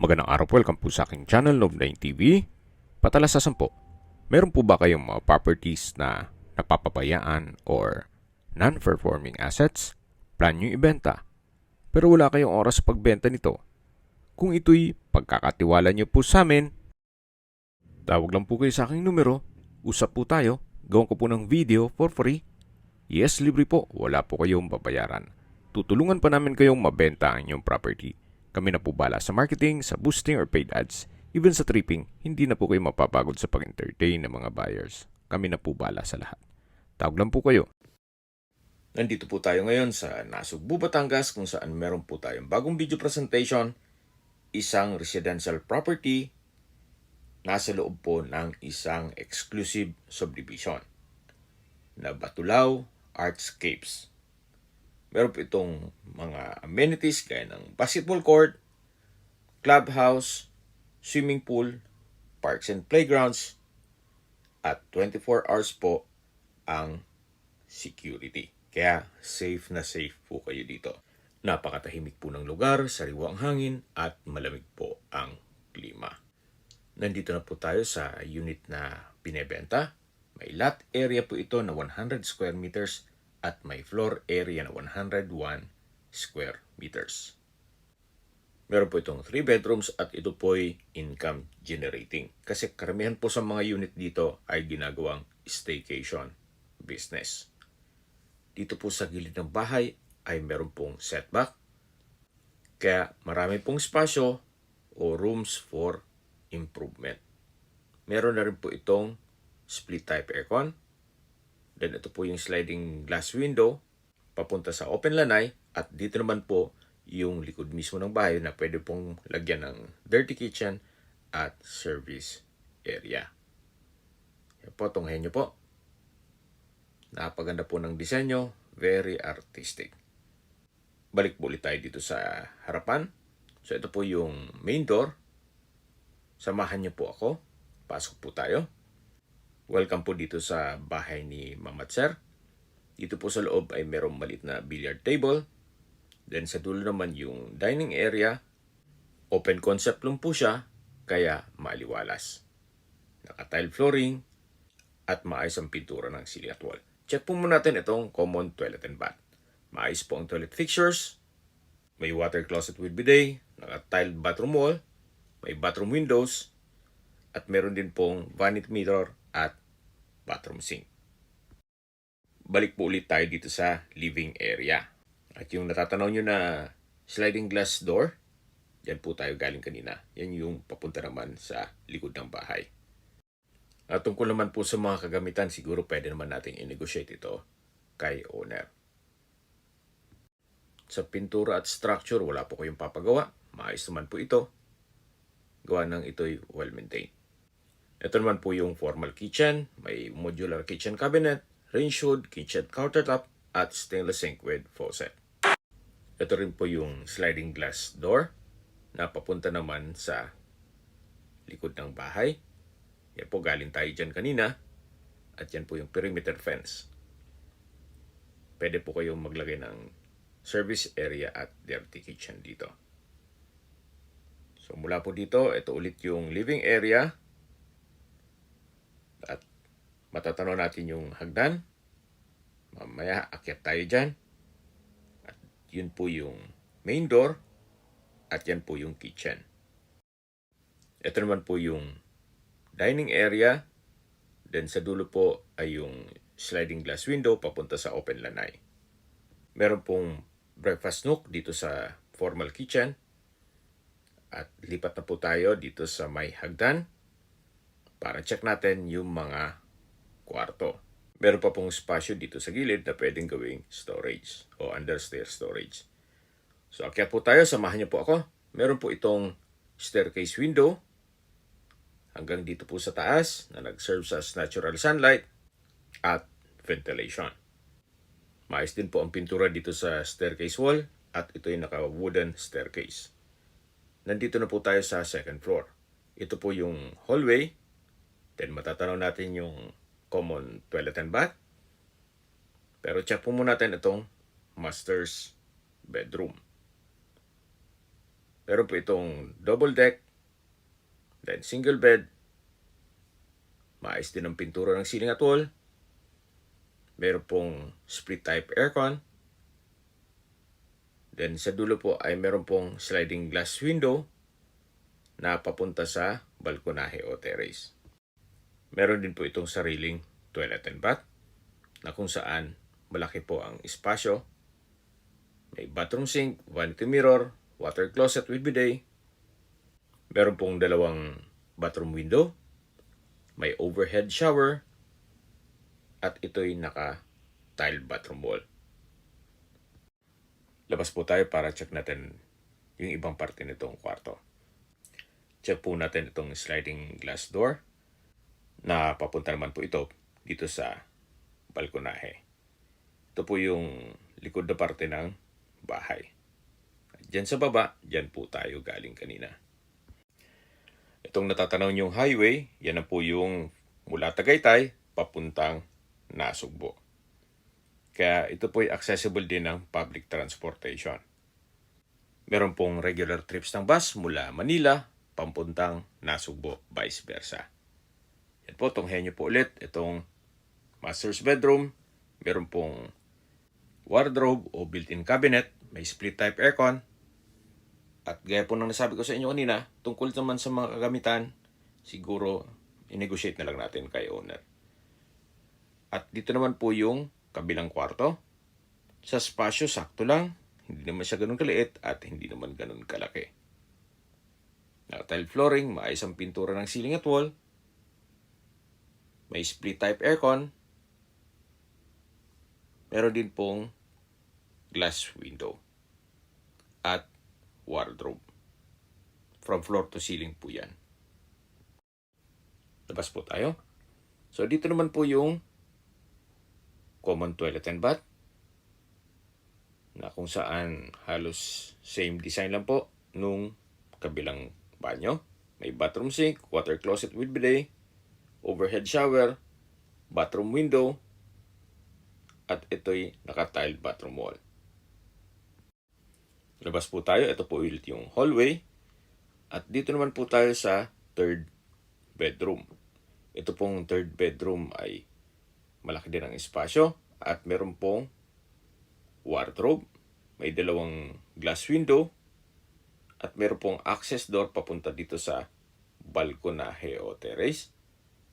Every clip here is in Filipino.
Magandang araw po, welcome po sa aking channel, Love9 TV. Patalasasan po, meron po ba kayong mga properties na napapabayaan or non-performing assets? Plan nyo ibenta, pero wala kayong oras sa pagbenta nito. Kung ito'y pagkakatiwala nyo po sa amin, tawag lang po kayo sa aking numero, usap po tayo, gawin ko po ng video for free. Yes, libre po, wala po kayong babayaran. Tutulungan pa namin kayong mabenta ang inyong property. Kami na po bala sa marketing, sa boosting or paid ads. Even sa tripping, hindi na po kayo mapapagod sa pag-entertain ng mga buyers. Kami na po bala sa lahat. Tawag lang po kayo. Nandito po tayo ngayon sa Nasugbu, Batangas kung saan meron po tayong bagong video presentation. Isang residential property nasa loob po ng isang exclusive subdivision na Batulao Artscapes. Meron po itong mga amenities gaya ng basketball court, clubhouse, swimming pool, parks and playgrounds, at 24 hours po ang security. Kaya safe na safe po kayo dito. Napakatahimik po ng lugar, sariwa ang hangin, at malamig po ang klima. Nandito na po tayo sa unit na binebenta. May lot area po ito na 100 square meters at may floor area na 101 square meters. Meron po itong 3 bedrooms at ito po'y income generating. Kasi karamihan po sa mga unit dito ay ginagawang staycation business. Dito po sa gilid ng bahay ay meron pong setback. Kaya marami pong spasyo o rooms for improvement. Meron na rin po itong split type aircon. Then ito po yung sliding glass window papunta sa open lanay at dito naman po yung likod mismo ng bahay na pwede pong lagyan ng dirty kitchen at service area. Yan po, tunghayin nyo po. Napaganda po ng disenyo, very artistic. Balik po ulit tayo dito sa harapan. So ito po yung main door. Samahan nyo po ako. Pasok po tayo. Welcome po dito sa bahay ni Mama at Sir. Dito po sa loob ay merong maliit na billiard table. Then sa dulo naman yung dining area. Open concept lang po siya, kaya maaliwalas. Naka-tile flooring at maayos ang pintura ng ceiling at wall. Check po muna natin itong common toilet and bath. Maayos po ang toilet fixtures. May water closet with bidet. Naka-tile bathroom wall. May bathroom windows. At meron din pong vanity mirror at bathroom sink. Balik po ulit tayo dito sa living area. At yung natatanaw nyo na sliding glass door, yan po tayo galing kanina. Yan yung papunta naman sa likod ng bahay. At tungkol naman po sa mga kagamitan, siguro pwede naman natin i-negotiate ito kay owner. Sa pintura at structure, wala po kayong papagawa. Maayos naman po ito. Gawa ng ito'y well-maintained. Ito naman po yung formal kitchen. May modular kitchen cabinet, range hood, kitchen countertop, at stainless sink with faucet. Ito rin po yung sliding glass door na papunta naman sa likod ng bahay. Yan po, galing tayo dyan kanina. At yan po yung perimeter fence. Pwede po kayong maglagay ng service area at dirty kitchen dito. So mula po dito, ito ulit yung living area. At matatanaw natin yung hagdan. Mamaya akyat tayo dyan. At yun po yung main door. At yan po yung kitchen. Ito naman po yung dining area. Then sa dulo po ay yung sliding glass window papunta sa open lanay. Meron pong breakfast nook dito sa formal kitchen. At lipat na po tayo dito sa may hagdan para check natin yung mga kwarto. Meron pa pong spasyo dito sa gilid na pwedeng gawing storage o understair storage. So akyat po tayo, samahan niyo po ako. Meron po itong staircase window hanggang dito po sa taas na nag-serve as natural sunlight at ventilation. Maayos din po ang pintura dito sa staircase wall at ito yung naka-wooden staircase. Nandito na po tayo sa second floor. Ito po yung hallway. Then matatanaw natin yung common toilet and bath. Pero check po muna natin itong master's bedroom. Meron po itong double deck, then single bed, maayos din ang pintura ng ceiling at wall. Meron pong split type aircon. Then sa dulo po ay meron pong sliding glass window na papunta sa balkonahe o terrace. Meron din po itong sariling toilet and bath na kung saan malaki po ang espasyo. May bathroom sink, vanity mirror, water closet with bidet. Meron pong dalawang bathroom window. May overhead shower. At ito'y naka-tiled bathroom wall. Labas po tayo para check natin yung ibang parte nitong kwarto. Check po natin itong sliding glass door na papunta naman po ito dito sa balkonahe. Ito po yung likod na parte ng bahay. Diyan sa baba, diyan po tayo galing kanina. Itong natatanaw yung highway, yan na po yung mula Tagaytay papuntang Nasugbo. Kaya ito po ay accessible din ng public transportation. Meron pong regular trips ng bus mula Manila papuntang Nasugbo, vice versa. Yan po, tunghayan nyo po ulit itong master's bedroom. Meron pong wardrobe o built-in cabinet. May split type aircon. At gaya po nang nasabi ko sa inyo kanina, tungkol naman sa mga kagamitan, siguro i-negotiate na lang natin kay owner. At dito naman po yung kabilang kwarto. Sa spasyo, sakto lang. Hindi naman siya ganun kaliit at hindi naman ganun kalaki. Naka-tile flooring, maayos ang pintura ng ceiling at wall. May split type aircon. Meron din pong glass window. At wardrobe. From floor to ceiling po yan. Labas po tayo. So dito naman po yung common toilet and bath na kung saan halos same design lang po nung kabilang banyo. May bathroom sink, water closet with bidet, overhead shower, bathroom window, at ito'y naka-tiled bathroom wall. Labas po tayo. Ito po ulit yung hallway. At dito naman po tayo sa third bedroom. Ito pong third bedroom ay malaki din ang espasyo at meron pong wardrobe. May dalawang glass window at meron pong access door papunta dito sa balkonahe o terrace.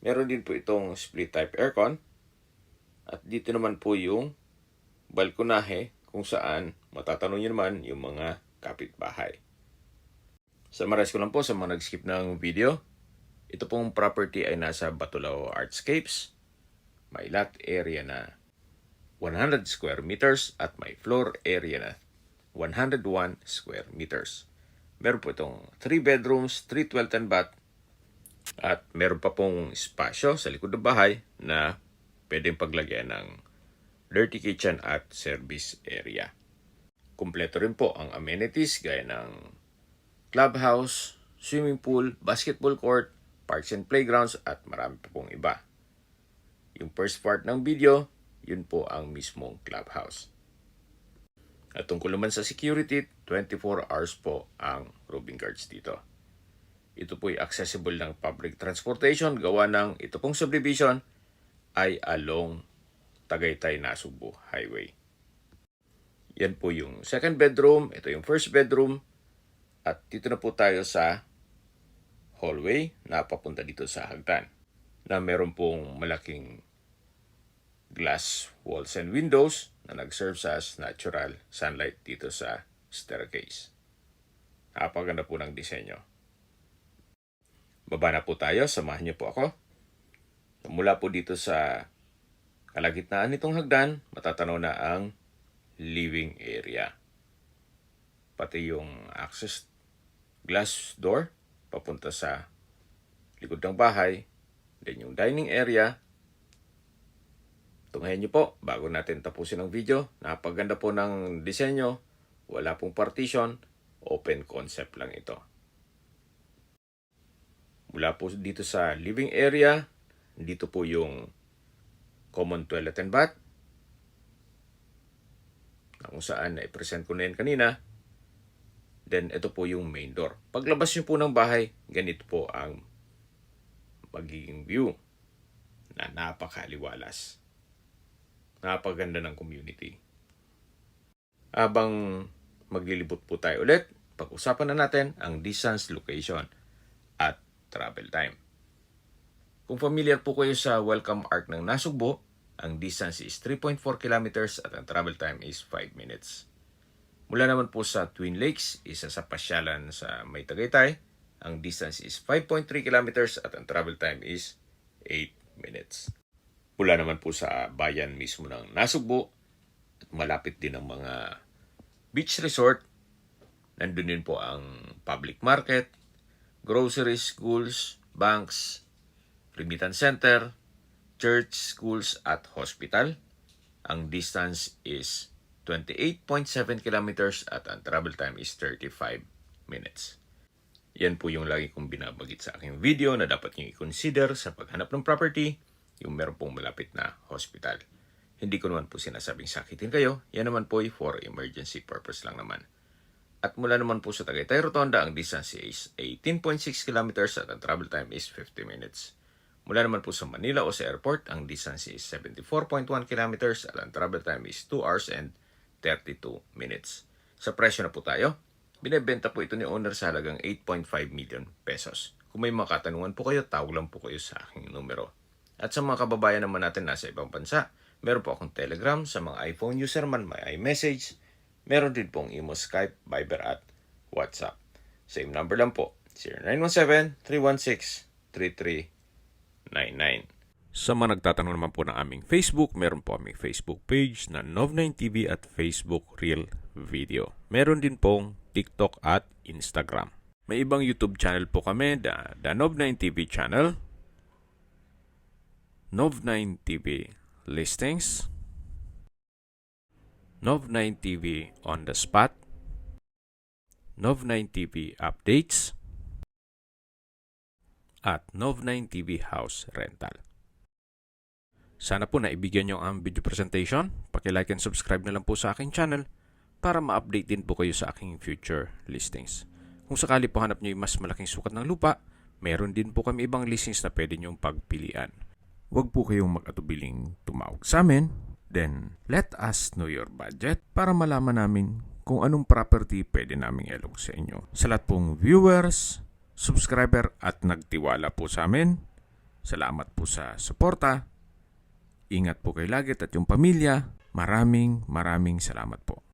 Meron din po itong split type aircon. At dito naman po yung balkonahe kung saan matatanong nyo naman yung mga kapitbahay. Summarize ko lang po sa mga nag-skip ng video. Ito pong property ay nasa Batulao Artscapes. May lot area na 100 square meters at may floor area na 101 square meters. Meron po itong 3 bedrooms, 3 toilet and bath at meron pa pong espasyo sa likod ng bahay na pwedeng paglagyan ng dirty kitchen at service area. Kumpleto rin po ang amenities gaya ng clubhouse, swimming pool, basketball court, parks and playgrounds at marami pa pong iba. Yung first part ng video, yun po ang mismong clubhouse. At tungkol naman sa security, 24 hours po ang roving guards dito. Ito po ay accessible ng public transportation gawa ng ito pong subdivision ay along Tagaytay Nasugbo Highway. Yan po yung second bedroom, ito yung first bedroom, at dito na po tayo sa hallway na papunta dito sa hagdan na meron pong malaking glass walls and windows na nag-serve as natural sunlight dito sa staircase. Napakaganda po ng disenyo. Baba na po tayo, samahan niyo po ako. Mula po dito sa kalagitnaan nitong hagdan, matatanaw na ang living area. Pati yung access glass door papunta sa likod ng bahay. Then yung dining area. Tunghayan nyo po bago natin tapusin ang video. Napaganda po ng disenyo. Wala pong partition. Open concept lang ito. Mula po dito sa living area, dito po yung common toilet and bath. Na kung saan na-present ko na yan kanina. Then, ito po yung main door. Paglabas nyo po ng bahay, ganito po ang magiging view na napakaliwalas. Napaganda ng community. Habang maglilibot po tayo ulit, pag-usapan na natin ang distance, location, at travel time. Kung familiar po kayo sa Welcome Arc ng Nasugbo, ang distance is 3.4 kilometers at ang travel time is 5 minutes. Mula naman po sa Twin Lakes, isa sa pasyalan sa May Tagaytay, ang distance is 5.3 kilometers at ang travel time is 8 minutes. Mula naman po sa bayan mismo ng Nasugbo, at malapit din ang mga beach resort, nandun din po ang public market, groceries, schools, banks, remittance center, church, schools, at hospital. Ang distance is 28.7 kilometers at ang travel time is 35 minutes. Yan po yung lagi kong binabagit sa aking video na dapat nyo i-consider sa paghanap ng property, yung meron pong malapit na hospital. Hindi ko naman po sinasabing sakitin kayo, yan naman po for emergency purpose lang naman. At mula naman po sa Tagaytay Rotonda, ang distance is 18.6 kilometers at ang travel time is 50 minutes. Mula naman po sa Manila o sa airport, ang distance is 74.1 kilometers at ang travel time is 2 hours and 32 minutes. Sa presyo na po tayo, binebenta po ito ni owner sa halagang 8.5 million pesos. Kung may mga katanungan po kayo, tawag lang po kayo sa aking numero. At sa mga kababayan naman natin nasa ibang bansa, meron po akong Telegram. Sa mga iPhone user man, may iMessage. Meron din pong Imo, Skype, Viber at WhatsApp. Same number lang po, 0917-316-3399. Sa mga nagtatanong naman po ng aming Facebook, meron po aming Facebook page na Nov9TV at Facebook Real Video. Meron din pong TikTok at Instagram. May ibang YouTube channel po kami, the Nov9TV channel, Nov9TV Listings, Nov9TV On The Spot, Nov9TV Updates, at Nov9TV House Rental. Sana po naibigyan nyo ang video presentation. Paki-like and subscribe na lang po sa aking channel para ma-update din po kayo sa aking future listings. Kung sakali po hanap nyo yung mas malaking sukat ng lupa, meron din po kami ibang listings na pwede nyong pagpilian. Huwag po kayong mag-atubiling tumawag sa amin. Then, let us know your budget para malaman namin kung anong property pwede naming ilog sa inyo. Sa lahat pong viewers, subscriber at nagtiwala po sa amin, salamat po sa suporta. Ingat po kayo lagi at yung pamilya. Maraming salamat po.